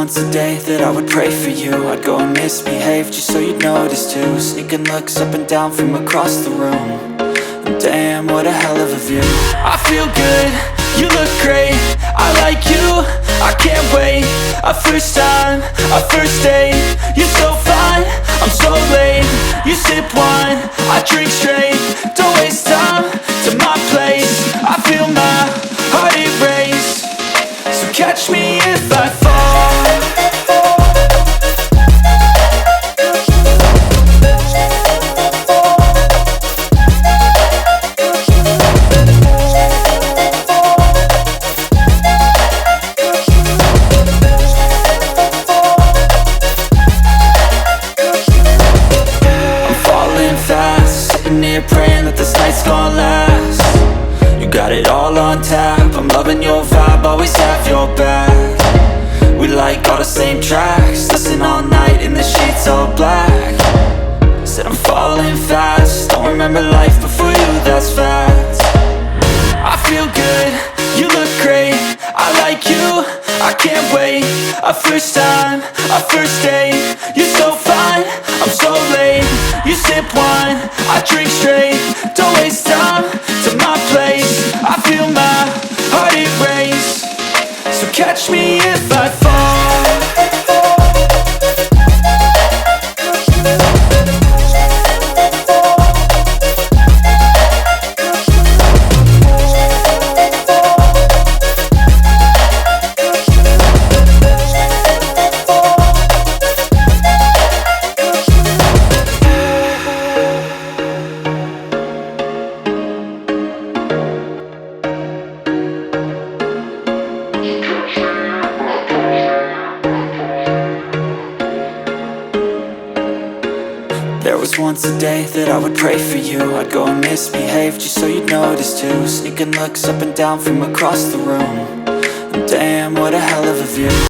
once a day that I would pray for you. I'd go and misbehave just so you'd notice too. Sneaking looks up and down from across the room. And damn, what a hell of a view. I feel good, you look great, I like you, I can't wait. A first time, a first date, you're so fine, I'm so late. You sip wine, I drink straight, don't waste time to my place. I feel my heart erase, so catch me if I fall. Praying that this night's gonna last. You got it all on tap, I'm loving your vibe, always have your back. We like all the same tracks, listen all night in the sheets all black. Said I'm falling fast, don't remember life before you, that's fact. I feel good, you look great, I like you, I can't wait. A first time, a first date, you're so fine, I'm so late. You sip wine, I drink straight, don't waste time to my place. I feel my heart erase, so catch me if I fall. There was once a day that I would pray for you. I'd go and misbehave just so you'd notice too. Sneaking looks up and down from across the room. And damn, what a hell of a view.